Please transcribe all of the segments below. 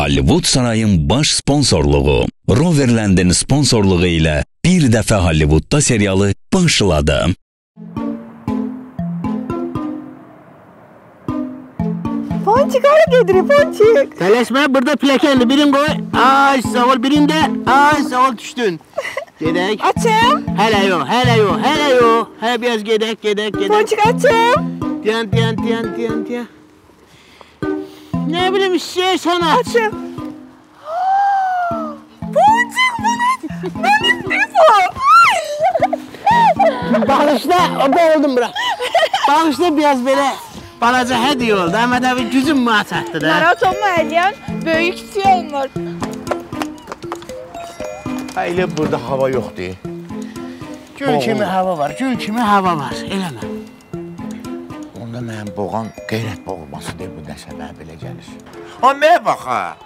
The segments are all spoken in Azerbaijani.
Hollywood Sarayın baş sponsorluğu, Roverland'in sponsorluğu ile Bir Dəfə Hollywood'da serialı başladı. Ponçik hara gedir Ponçik? Tələsmə, burada plakenli birin koy. Ay sağ ol, birin de. Ay sağ ol, düştün. Gedək. Açım. Hələ yox. Hələ biraz gedək. Ponçik açım. Diyan. Ne bileyim istiyorsan aç. Açım. Ponçik bu ne? Benim telefon. Bağışla, orada oldum bırak. Bağışla biraz böyle balaca hediye oldu ama tabii gücüm muat attı da. Maratonla eləyən böyük kiçik olmur. Elə burada hava yoxdur. Gül kimi hava var, eləmə. Onda mənim boğan qeyrət boğulmasıdır bu nə səbəb belə gəlir. Ha, mənə bax ha.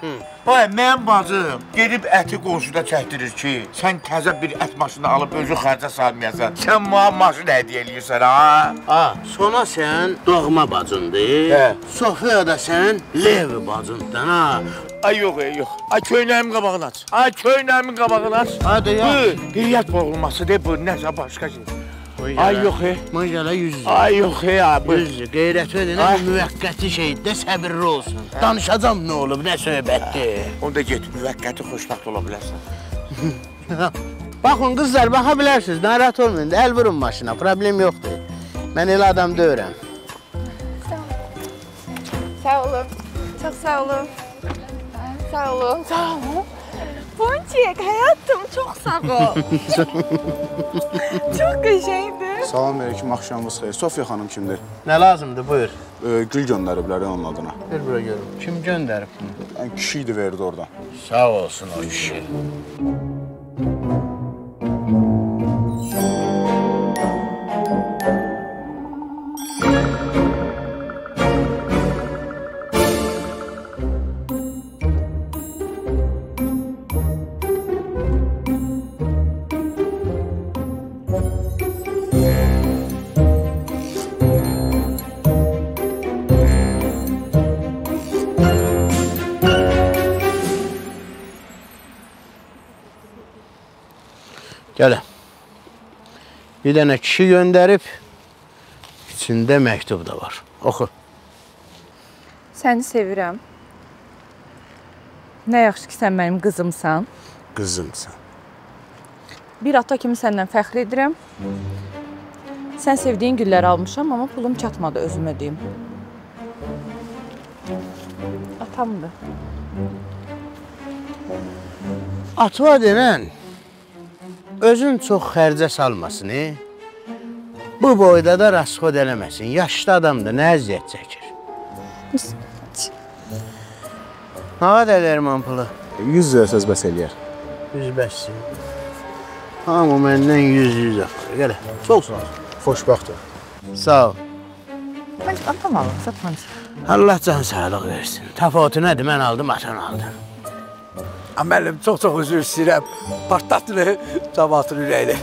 Mənim bacım gedib əti qonşuda çəkdirir ki, sən təzə bir ət maşını alıb özü xərcə salmayasan. Sən mənə maşın hədiyyə eləyirsən ha. Sona sən doğma bacındır, Sofya da sən Levi bacındır ha. Ay yox. Ay köynəyimin qabağını aç. Hadi ya. Bu qeyrət boğulmasıdır bu, nəsə başqa şey. Ay yox. Maşallah yüz. Ay yox ya. Yüz, qeyrət ödənə müvəqqəti şeydir, səbirli olsun. Danışacam nə olub, nə söhbətdir. Onda get, müvəqqəti xoşbəxt ola bilərsən. Baxın qızlar, baxa bilərsiniz, narahat olmayın, əl vurun maşına, problem yoxdur. Mən elə adam deyirəm. Sağ olun. Çok sağ olun. Sağ olun. Ponçik hayatım çok sağ ol. Çok qəşəngdir. Salamünaleyküm, axşamınız xeyir. Sofya xanım kimdir? Nə lazımdır, buyur. Gül göndəriblər onun adına. Bir bura görüm. Kim göndərib bunu? Yəni kişi idi verdi oradan. Sağ olsun o kişi. Gələ. Bir dənə kişi göndərib, içində məktub da var. Oxu. Səni sevirəm. Nə yaxşı ki, sən mənim qızımsan. Qızımsan. Bir ata kimi səndən fəxr edirəm. Sən sevdiyin güllər almışam, amma pulum çatmadı özümə deyim. Atamdır. Atva denən, özün çox xərcə salmasın, bu boyda da rasxod eləməsin. Yaşlı adamdır, nə əziyyət çəkir? Nə qədər Erman pulu? 100 versəz bəs eləyər. 100 bəssin. Hamı məndən 100 axır. Gələ, çox sağ ol. Xoşbəxtdir. Sağ ol. Məncə, atam alır, satmancı. Allah can sağlıq versin. Təfavütü nədir, mən aldım, atan aldım. Müəllim, çox üzr istəyirəm. Partlatını, cəmaatın ürəyini.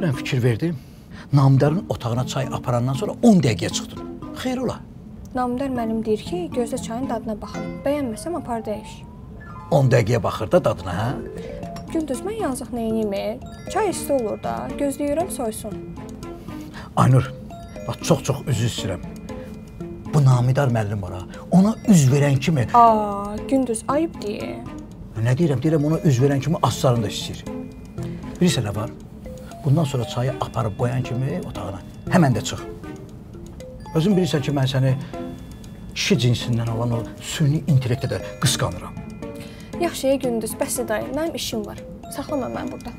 dünən fikir verdim. Namidarın otağına çay aparandan sonra 10 dəqiqəyə çıxdın. Xeyr ola. Namidar müəllim deyir ki, gözlə çayın dadına baxın. Bəyənməsəm apar dəyiş. 10 dəqiqəyə baxır da dadına, hə? Gündüz mən yazıq neyinimi? Çay isti olur da, gözləyirəm soysun. Aynur, bax çox üzr istəyirəm. Bu Namidar müəllim var ha. Ona üz verən kimi... Gündüz ayıb deyə. Nə deyirəm? Deyirəm ona üz verən kimi aslarını da istəyir. Bilirsən nə var? Bundan sonra çayı aparıb qoyan kimi otağına həmən də çıx. Özün bilirsən ki, mən səni kişi cinsindən olan o süni intellektə də qısqanıram. Yaxşı, Gündüz, bəs dayı, mənim işim var. Saxlama mən burada.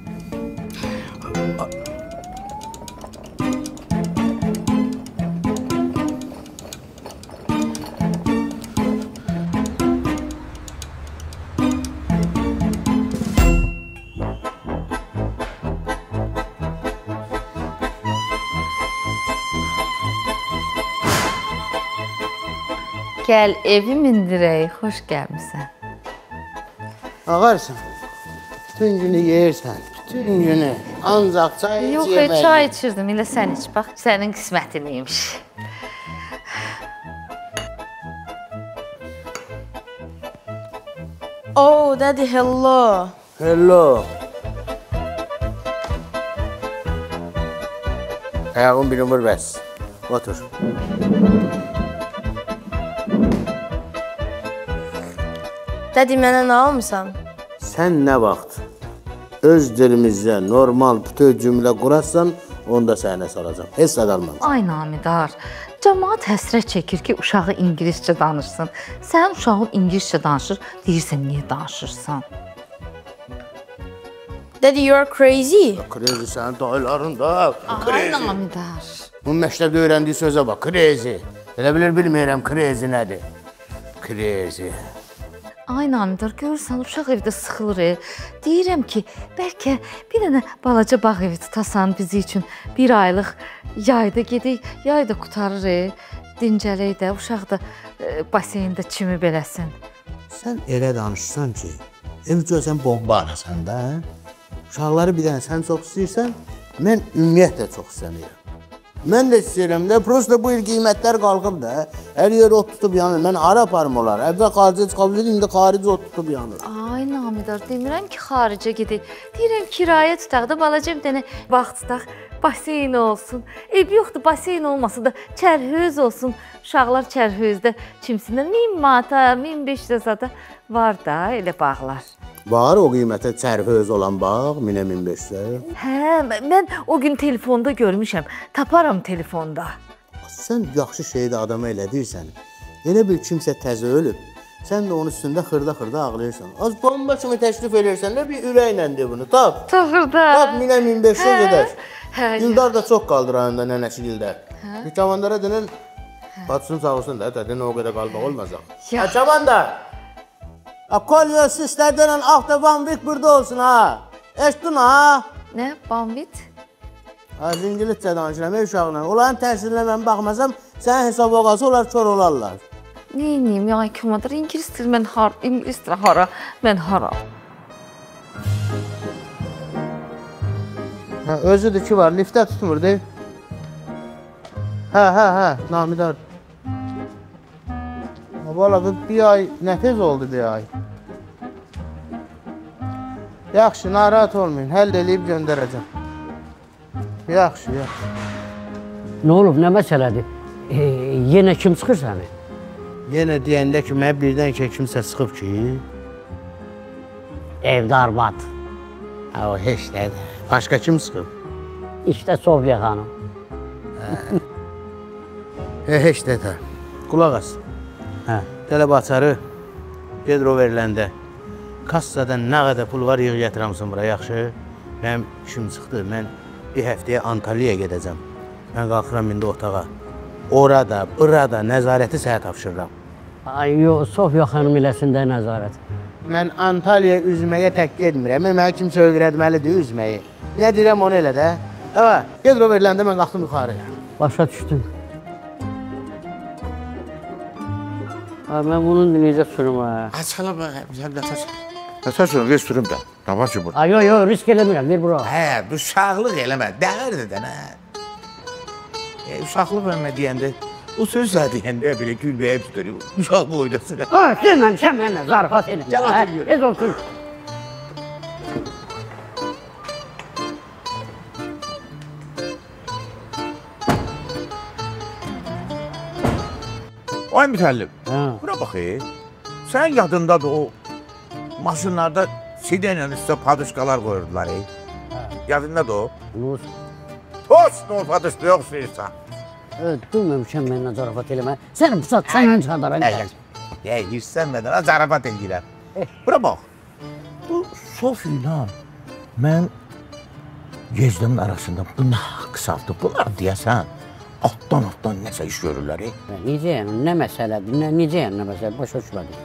Gəl evi mindirək, xoş gəlmisən. Ağarsan, bütün günü yeyirsən, bütün günü ancaq çay iç Yox, yemək. çay içirdim, elə sən iç, bax, sənin qismətiniymiş. Oh, daddy, hello. Hello. Ayağım bir ömür bəs. Otur. Daddy, mənə nə almısan? Sən nə vaxt öz dilimizdə normal bütün cümlə qurarsan, onda sənə salacam. Heç adalmam. Ay Namidar, cəmaət həsrət çəkir ki, uşağı ingiliscə danışsın. Sən uşağın ingiliscə danışır, deyirsən niyə danışırsan? Daddy, you are crazy. Crazy sənin dayıların da. Ay Namidar. Bu məktəbdə öyrəndiyi sözə bax, crazy. Elə bilir, bilmirəm, crazy nədir. Crazy. Ay Namidar, görürsən, uşaq evdə sıxılır. Deyirəm ki, bəlkə bir dənə balaca bağ evi tutasan bizi üçün bir aylıq yayda gedək, yayda qutarır, dincələk də, uşaq da baseyndə çimi beləsin. Sən elə danışsan ki, ev görsən bomba arasan da, uşaqları bir dənə sən çox istəyirsən, mən ümumiyyətlə çox istəmirəm. Mən də istəyirəm də, prosta bu il qiymətlər qalxıb da, hər yer ot tutub yanır. Mən hara aparım olar? Əvvəl xaricə çıxabilir, indi xarici ot tutub yanır. Ay Namidar, demirəm ki, xaricə gedək. Deyirəm kirayə tutaq da, balaca bir dənə vaxt tutaq, baseyn olsun. Ev yoxdur, baseyn olmasa da çərhöz olsun. Uşaqlar çərhözdə çimsinlər. 1000 manata, 1500 zada var da elə bağlar. Var o qiymətə çərhöz olan bağ, 1000-1500. Hə, mən o gün telefonda görmüşəm. Taparam telefonda. Sən yaxşı şeyi də adama elədirsən. Elə bir kimsə təzə ölüb, sən də onun üstündə xırda-xırda ağlayırsan. Az bomba kimi təklif edirsən də bir ürəklə de bunu, tap. Doğruda. Tap 1000-1500 gedər. Hə. Güldar da çox qaldı rayonda nənəsi Güldar. Bir çavandara denen, batsın sağ olsun da, tədin o qədər qalbaq olmazaq. Ya. Çavandar! Kolyo sistlərdən Avto Vanvik burada olsun ha. Eşdin ha? Nə? Bambit? Az İngilizcə danışıram uşaqla. Onların təhsilinə mən baxmasam, sənin hesab olası onlar kör olarlar. Neyiniyim ya kumadır? İngilis dil mən hara? İngilis dil hara? Mən hara? Özüdür ki var, liftə tutmur deyil. Hə, Namidar. Valla bir ay, nə tez oldu bir ay. Yaxşı, narahat olmayın, həll eləyib göndərəcəm. Yaxşı. Nə olub, nə məsələdir? Yenə kim çıxır səni? Yenə deyəndə ki, mənə birdən ki, kimsə çıxıb ki? Evdə arvad. O, heç nədir. Başqa kim çıxıb? İşdə Sofiya xanım. Heç nədir. Qulaq as. Tələb açarı, Pedro veriləndə, kassadan nə qədər pul var, yığ gətirəmsin bura, yaxşı? Mənim işim çıxdı, mən bir həftəyə Antalyaya gedəcəm. Mən qalxıram indi otağa. Orada, burada nəzarəti sənə tapşırıram. Ay, yox, Sofiya xanım iləsində nəzarət. Mən Antalyaya üzməyə tək gedmirəm, mənə kimsə öyrətməlidir üzməyi. Nə deyirəm, onu elə də. Pedro veriləndə mən qalxdım yuxarıya. Başa düşdüm. Mən bunun necə sürüm, hə? Açala baxayım, sən də taş. Sən sonra ver sürüm də. Nə var ki burada? Ay, yo, risk eləmirəm, ver bura. Hə, bu uşaqlıq eləmə, dəğirdir də, nə? Uşaqlıq eləmə deyəndə, o söz deyəndə belə gülbəyə tutur, uşaq boydasın. Sən mənə zarafat elə. Ez olsun. Ay mütəllim, bura bax, sən yadındadır o maşınlarda sidəylə üstə padışqalar qoyurdular, yadındadır o? Tost o padışqa yoxsuyursan. Duymamışam mənlə zarafat eləmə. Sən bu saat sənlə çıxardaram. Hirsənmədən zarafat eləyirəm. Bura bax, bu Sofi ilə mən Gecdəmin arasında bu nə qısaltı, bunlar deyəsən, altdan nəsə iş görürlər. Necə yəni, nə məsələdir, necə yəni nə məsələ, başa düşmədim.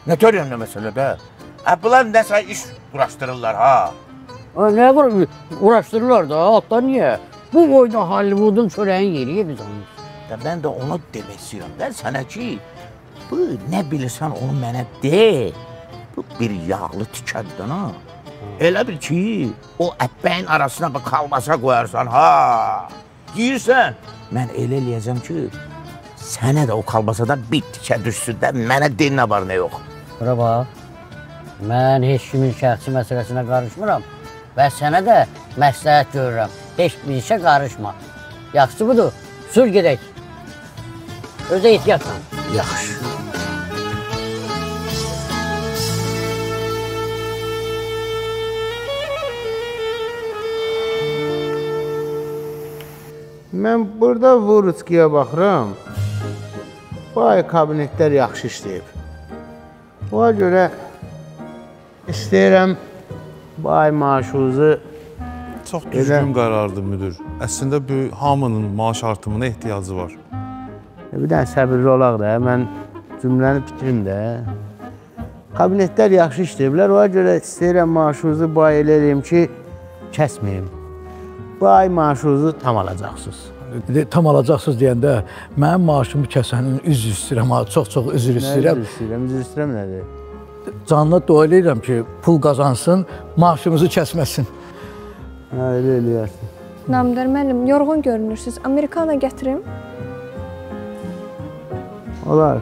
Nə tör yəni nə məsələdə? Bunlar nəsə iş uğraşdırırlar, ha? Nə uğraşdırırlar da, altdan niyə? Bu boyda Hollywoodun çörəyin yeriyə biz onu. Mən də ona demək istəyirəm. Mən sənə ki, bu nə bilirsən onu mənə de. Bu bir yağlı tikədir, ha? Elə bil ki, o əbbəyin arasına kalmasa qoyarsan, ha? Deyirsən, mən elə eləyəcəm ki, sənə də o kalmasada bir tikə düşsün də, mənə din nə var, nə yox. Bura bax, mən heç kimin şəxsi məsələsinə qarışmıram və sənə də məsləhət görürəm. Heç bir işə qarışma. Yaxşı budur, sür gedək. Özə ehtiyatla. Yaxşı. Mən burada Vurutskiyə baxıram. Bu ay kabinetlər yaxşı işləyib. Buna görə istəyirəm bu ay maaşınızı Çox düzgün qərardır müdür. Əslində bu hamının maaş artımına ehtiyacı var. Bir dənə səbirli olaq da, mən cümləni bitirim də. Kabinetlər yaxşı işləyiblər, ona görə istəyirəm maaşınızı bu ay elə eləyim ki, kəsməyim. Bu ay maaşınızı tam alacaqsınız. Tam alacaqsınız deyəndə, mənim maaşımı kəsənin üzr istəyirəm, çox üzr istəyirəm. Üzr istəyirəm nədir? Canına dua edirəm ki, pul qazansın, maaşımızı kəsməsin. Hə, elə eləyərsin. Namdar müəllim, yorğun görünürsünüz. Amerikana gətirim? Olar.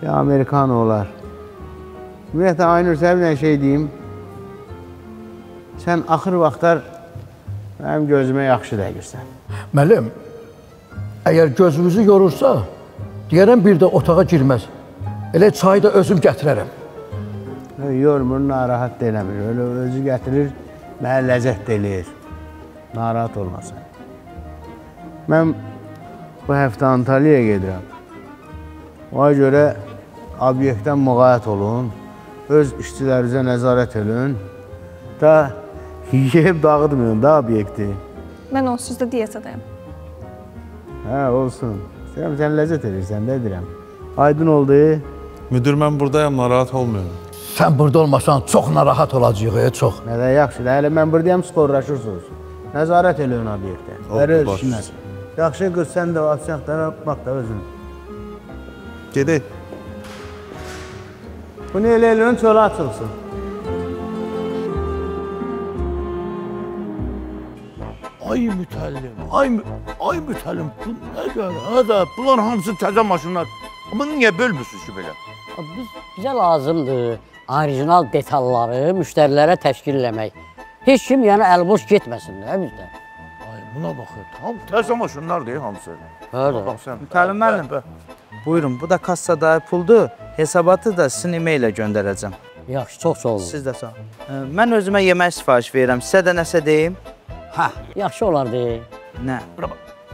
Ya Amerikana olar. Ümumiyyətlə, Aynur, sənə bir şey deyim. Sən axır vaxtlar mənim gözümə yaxşı dəyirsən. Müəllim, əgər gözünüzü yorursa, deyərəm bir də otağa girməz. Elə çayı da özüm gətirərəm. Yormur, narahat da eləmir. Öyle özü gətirir, mənə ləzzət də eləyir. Narahat olmasın. Mən bu həftə Antalya'ya gedirəm. Ona görə obyektdən müğayət olun, öz işçilərinizə nəzarət edin, da yeyib dağıtmayın da obyekti. Mən onsuz da diyetadayım. Hə, olsun. İstəyirəm, sən ləzzət edirsən, də edirəm. Aydın oldu. Müdür, mən buradayım, narahat olmuyorum. Sən burada olmasan çox narahat olacaq, çox. Nədə yaxşı da, hələ mən buradayım, skorlaşırsınız. Nəzarət eləyin obyektə. Verir işinəz. Yaxşı qız, sən də afisiyantlara bax da özün. Gedək. Bunu elə eləyin, çölə açılsın. Ay mütəllim, ay mütəllim, bu nə gəlir? Bunlar hamısı təzə maşınlar. Bunu niyə bölmürsünüz ki belə? Bizə lazımdır orijinal detalları müştərilərə təşkil eləmək. Heç kim yəni əlboş getməsin də bizdə. Ay buna baxır, tam təzə maşınlar deyil hamısı. Bəli. Mütəllim müəllim, buyurun, bu da kassada puldur. Hesabatı da sizin e-mail ilə göndərəcəm. Yaxşı, çox sağ olun. Siz də sağ olun. Mən özümə yemək sifariş verirəm. Sizə də nəsə deyim? Hə. Yaxşı olar deyil. Nə?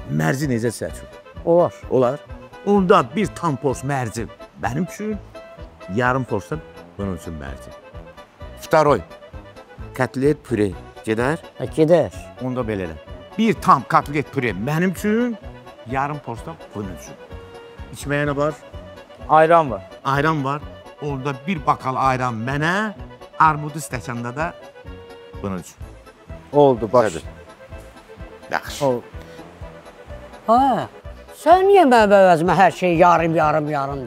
Mərci necə sizə üçün? Olar. Olar. Onda bir tam pors mərci mənim üçün, yarım pors da bunun üçün mərci. Vtaroy, kotlet püre gedər? Gedər. Onda belə elə. Bir tam kotlet püre mənim üçün, yarım pors da bunun üçün. İçməyə nə var? Ayran var. Ayran var. Orada bir bakal ayran mənə, armudu stəkanda da bunun üçün. Oldu, baş. Yaxşı. Hə, sən niyə mənim əvəzimə hər şey yarım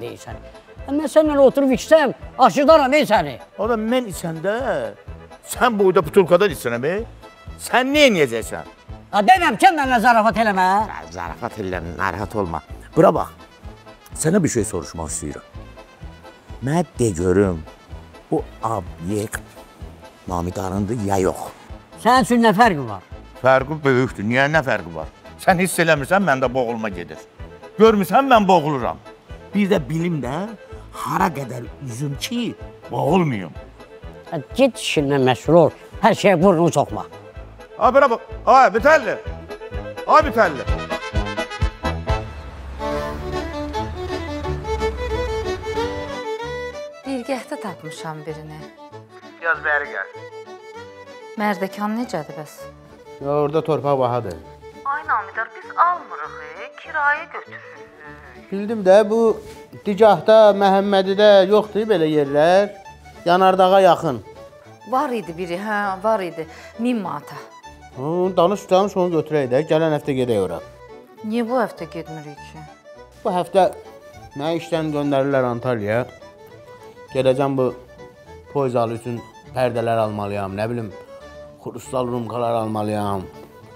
deyirsən? Mən səninlə oturub içsəm, aşıdaram səni. Adam mən içəndə, sən boyda butulkadan içsənəm, sən nə edəcəksən? Deməm ki, mənlə zarafat eləmə. Zarafat eləmə, narahat olma. Bura bax, sənə bir şey soruşmaq istəyirəm. Mən de görüm, bu obyekt Namiqanındır ya yox? Sənin üçün nə fərqi var? Fərqi böyükdür, niyə nə fərqi var? Sən hiss eləmirsən, məndə boğulma gedir. Görmürsən, mən boğuluram. Bir də bilim də, hara qədər üzüm ki, boğulmayım. Git işindən məsul ol, hər şeyə burnunu soxma. Bura bax, bitəlli. Bitəlli. Birgəhdə tapmışam birini. Yaz bəri gəl. Mərdəkan necədir bəs? Orada torpaq bahadır. Ay Namidar, biz almırıq, kirayə götürürük. Bildim də, bu Digahda, Məhəmmədidə yoxdur belə yerlər. Yanardağa yaxın. Var idi biri, var idi. 1000 manata. Danış, onu götürək də, gələn həftə gedək ora. Niyə bu həftə getmirik ki? Bu həftə mənə işdən göndərirlər Antalyaya. Gedəcəm bu poyzalı üçün pərdələr almalıyam, nə bilim, xurustal rumkalar almalıyam,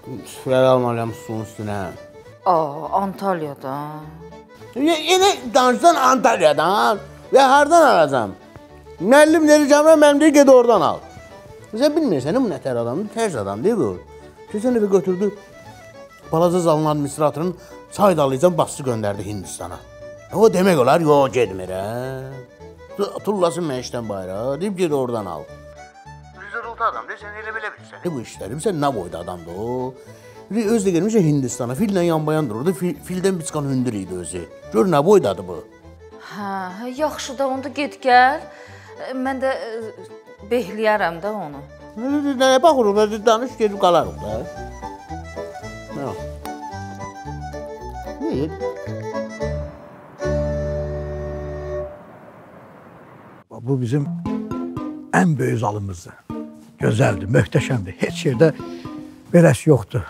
süfrələr almalıyam suyun üstünə. Antalyadan. Yine danışsan Antalya'dan ve hardan alacağım? Müəllim vereceğim ve mənim deyir, ged oradan al. Sen bilmirsən, bu nətər adamdır, ters adam deyil bu. Keçən dəfə götürdü, balaca zalın administratorun saydalayacağım, bastı göndərdi Hindistana. O demək olar, yox gedmir, tullasın mən işdən bayrağı, deyib ged oradan al. Rüzurultu adam deyil, sən elə belə bilirsən. Bu işləri, sən nə boyda adamdır o? Özü də gelmiş Hindistan'a, fillə yanbayandır orada, fildən bir çıxan hündür idi özü. Gör nə boydadır bu. Yaxşı da onda get gəl. Mən də behliyərəm də onu. Nəyə baxırıq, danış gedib qalarıq da. Neyir? Bu bizim ən böyük zalımızdır. Gözəldir, möhtəşəmdir. Heç yerdə beləsi yoxdur.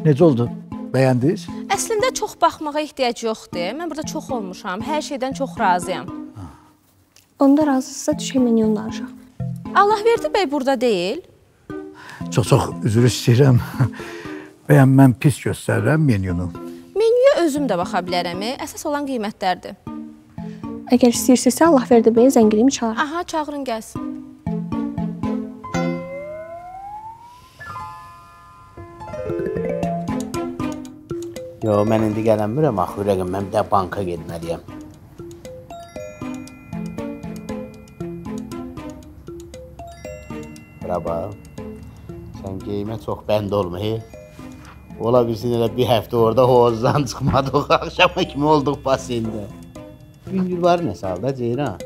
Necə oldu? Bəyəndiniz? Əslində çox baxmağa ehtiyac yoxdur. Mən burada çox olmuşam. Hər şeydən çox razıyam. Onda razısınızsa düşək menyonu danışaq. Allahverdi bəy burada deyil. Çox üzr istəyirəm. Bəyən mən pis göstərirəm menyonu. Menyuya özüm də baxa bilərəm. Əsas olan qiymətlərdir. Əgər istəyirsinizsə Allahverdi bəyə zəngiliyimi çağırın. Aha, çağırın gəlsin. Yox, mən indi gələnmirəm, axı rəqəm, mən bir də banka getməliyəm. Bura bax, sən geyimə çox bənd olmayı. Ola bilsin elə bir həftə orada hovuzdan çıxmadıq, axşama kimi olduq basində. Güngül var nə salda, Ceyran?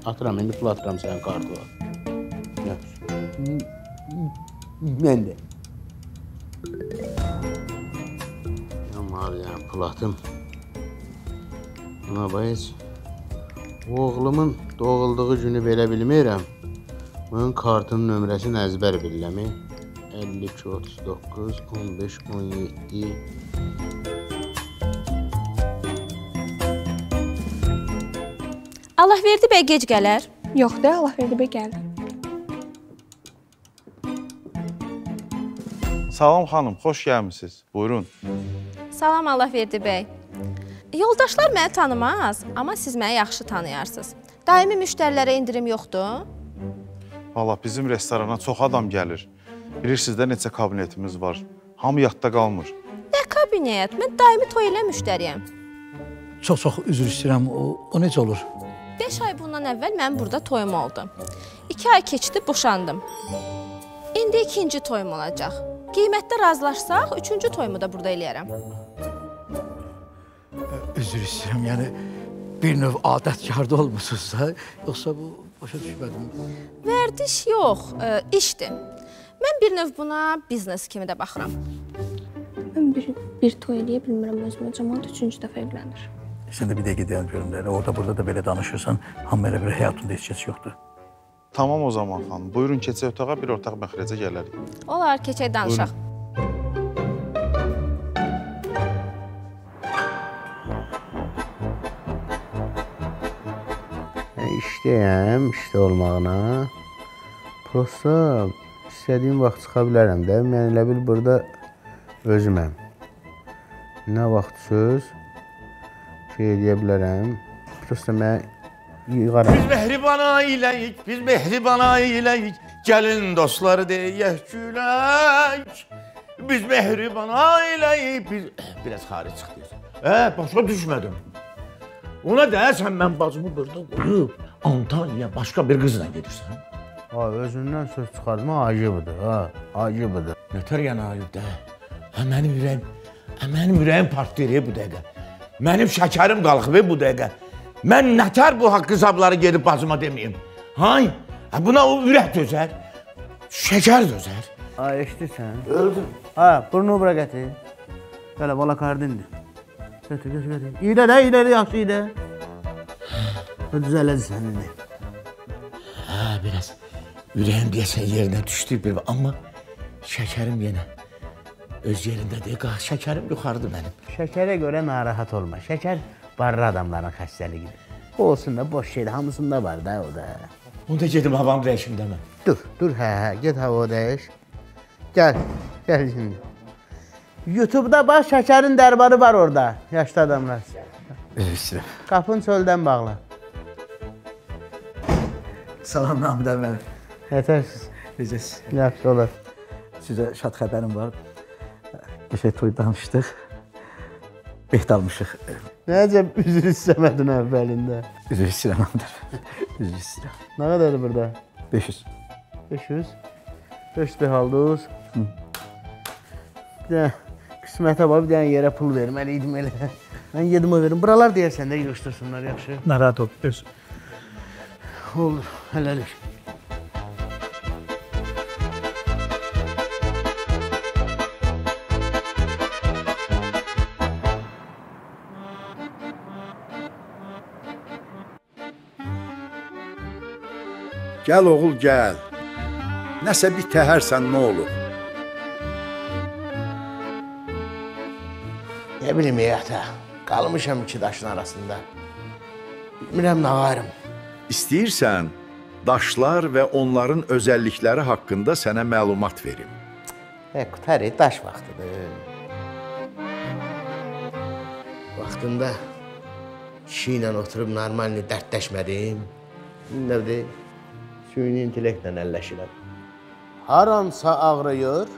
Atıram, indi pul atıram sənin kartı var. Mən də. Aman, pul atım. Buna bax, oğlumun doğulduğu günü verə bilmirəm. Bunun kartının nömrəsini əzbər bilirəm. 52, 39, 15, 17... Allahverdi bəy gec gələr. Yox da, Allahverdi bəy gəldi. Salam xanım, xoş gəlmisiniz. Buyurun. Salam Allahverdi bəy. Yoldaşlar məni tanımaz, amma siz məni yaxşı tanıyarsınız. Daimi müştərilərə indirim yoxdur? Valla bizim restorana çox adam gəlir. Bilirsiniz də neçə kabinetimiz var. Hamı yadda qalmır. Nə kabinet? Mən daimi toy elə müştəriyəm. Çox üzr istəyirəm, o necə olur? 5 ay bundan əvvəl mənim burada toyum oldu. 2 ay keçdi, boşandım. İndi ikinci toyum olacaq. Qiymətdə razılaşsaq, 3-cü toyumu da burada eləyərəm. Üzr istəyirəm, yəni bir növ adətkarda olmusunuzsa, yoxsa bu başa düşmədim. Vərdiş yox, işdir. Mən bir növ buna biznes kimi də baxıram. Mən bir toy eləyə bilmirəm özümə, cəmaat 3-cü dəfə evlənir. Sən də bir dəqiqə deyən görüm də, orada-burada da belə danışırsan, hamı elə bir həyatında heç kəs yoxdur. Tamam o zaman xanım, buyurun keçək otağa, bir ortaq məxrəcə gələrik. Olar, keçək danışaq. Buyurun. okeyəm işdə olmağına. Prosta istədiyim vaxt çıxa bilərəm də. Mən elə bil burada özüməm. Nə vaxt söz şey edə bilərəm. Prosta mən yığaram. Biz mehriban ailəyik, biz mehriban ailəyik. Gəlin dostlar deyək gülək. Biz mehriban ailəyik, biz... Biraz xaric çıxdıyız. Başa düşmədim. Ona deyərsən mən bacımı burada qoyub Antalya başqa bir qızla gedirsən. Özündən söz çıxartma acıbıdır, acıbıdır. Nətər yəni ayıbdır? Mənim ürəyim partlayır bu dəqiqə. Mənim şəkərim qalxıb bu dəqiqə. Mən nətər bu haqq hesabları gedib bacıma deməyim? Hay? Buna o ürək dözər, şəkər dözər. Eşidirsən? Öldüm. Burnu bura gətir. Belə bala kardindir. Götür. İyidə də, yaxşı iyidə. Düzələcəksən indi. Biraz ürəyim deyəsən yerinə düşdü bir, amma şəkərim yenə öz yerindədir. Şəkərim yuxarıdır mənim. Şəkərə görə narahat olma. Şəkər barra adamların xəstəliyidir. Olsun da boş şeydir, hamısında var da o da. Onda gedim havam dəyişim demə. Dur, get hava dəyiş. Gəl şimdi. YouTube'da bax şəkərin dərbarı var orada, yaşlı adamlar. Qapın çöldən bağla. Salam Namidən mənim. Yetərsiz. Necəsiz? Yaxşı olar. Sizə şad xəbərim var. Qəşəng toy danışdıq. Beht almışıq. Necə üzr istəmədin əvvəlində? Üzr istəyirəm Namidən. Üzr istəyirəm. Nə qədərdir burada? 500. 500? 500 beh aldınız. Bir də qismətə var, bir dənə yerə pul verməliydim elə. Mən yedim o verim. Buralar deyərsən də yığışdırsınlar, yaxşı. Narahat ol, öz. Olur, hələlik. Gəl oğul, gəl. Nəsə bir təhərsən, nə olur? Nə bilim ata, qalmışam iki daşın arasında. Bilmirəm nə varım. İstəyirsən, daşlar və onların özəllikləri haqqında sənə məlumat verim. Qutar, daş vaxtıdır. Vaxtında kişi ilə oturub normalini dərdləşmədim. Nədir? Süni intellektlə əlləşirəm. Haransa ağrıyır.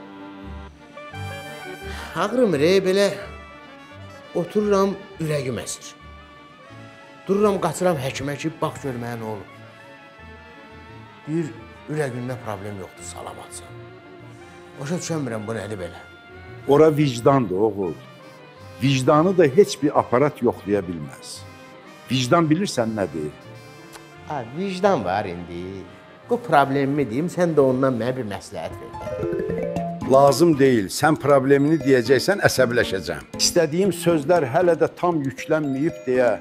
Ağrımır, belə otururam, ürəyim əsir. Dururam, qaçıram həkimə ki, bax görməyə nə olur. Deyir, ürəyində problem yoxdur, salamatsan. Başa düşəmirəm, bu nədir belə? Ora vicdandır, oğul. Vicdanı da heç bir aparat yoxlaya bilməz. Vicdan bilirsən nədir? Vicdan var indi. Bu problemimi deyim, sən də ondan mənə bir məsləhət ver. Lazım deyil, sən problemini deyəcəksən, əsəbləşəcəm. İstədiyim sözlər hələ də tam yüklənməyib deyə,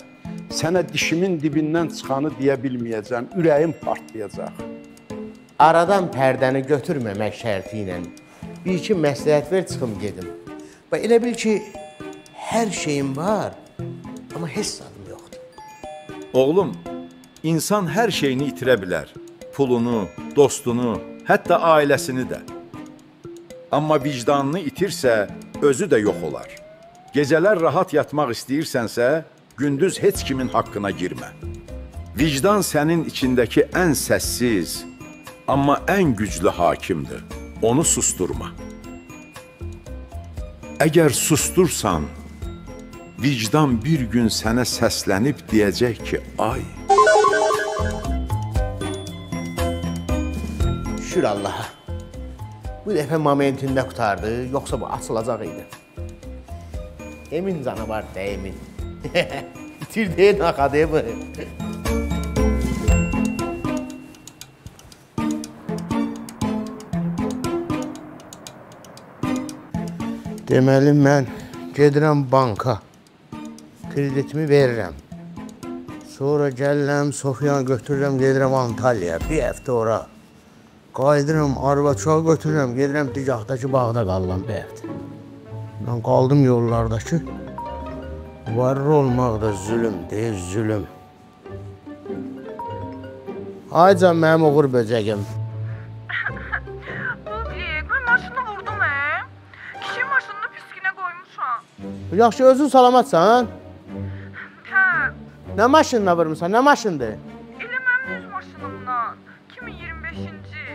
sənə dişimin dibindən çıxanı deyə bilməyəcəm, ürəyim partlayacaq. Aradan pərdəni götürməmək şərti ilə bir-iki məsləhət ver, çıxım gedim. Elə bil ki, hər şeyim var, amma heç zadım yoxdur. Oğlum, insan hər şeyini itirə bilər. Pulunu, dostunu, hətta ailəsini də. Amma vicdanını itirsə, özü də yox olar. Gecələr rahat yatmaq istəyirsənsə, gündüz heç kimin haqqına girmə. Vicdan sənin içindəki ən səssiz, amma ən güclü hakimdir. Onu susturma. Əgər sustursan, vicdan bir gün sənə səslənib deyəcək ki, ay. Şükür Allaha. Bu dəfə momentində qutardı, yoxsa bu açılacaq idi. Emin canavar da emin. İtirdiyin axadı bu. Deməli, mən gedirəm banka, kreditimi verirəm. Sonra gəlirəm, Sofiyanı götürürəm, gedirəm Antalya, bir həftə ora. Qayıdıram, arvaçağı götürürəm, gedirəm Dicaqdakı bağda qalıram bir həftə. Mən qaldım yollardakı. Varlı olmaq da zülüm deyil, zülüm. Ay can mənim oğur böcəgim. Qoy maşını vurdum, Kişi maşınını piskinə qoymuşam. Yaxşı, özün salamatsan? Hə, Nə maşınla vurmuşsan, nə maşındır? elə mənim öz maşınımdan. 2025-ci.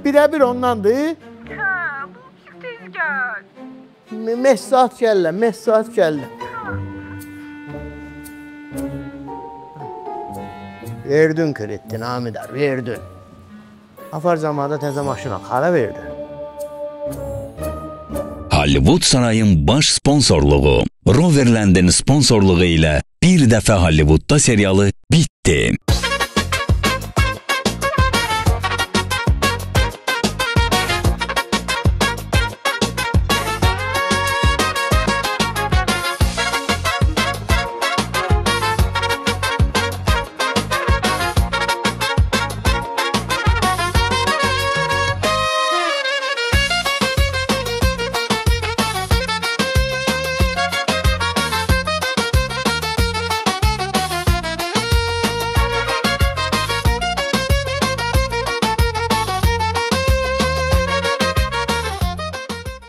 Birə-bir ondandır. Hə, bu çıx tez gəl. Məhsat gəllə, məhsat gəllə. Verdin kreditini Amidar, verdin. Afar zamanda təzə maşına xara verdi. Hollywood Sarayın baş sponsorluğu, Roverland'in sponsorluğu ilə Bir Dəfə Hollywoodda serialı bitdi.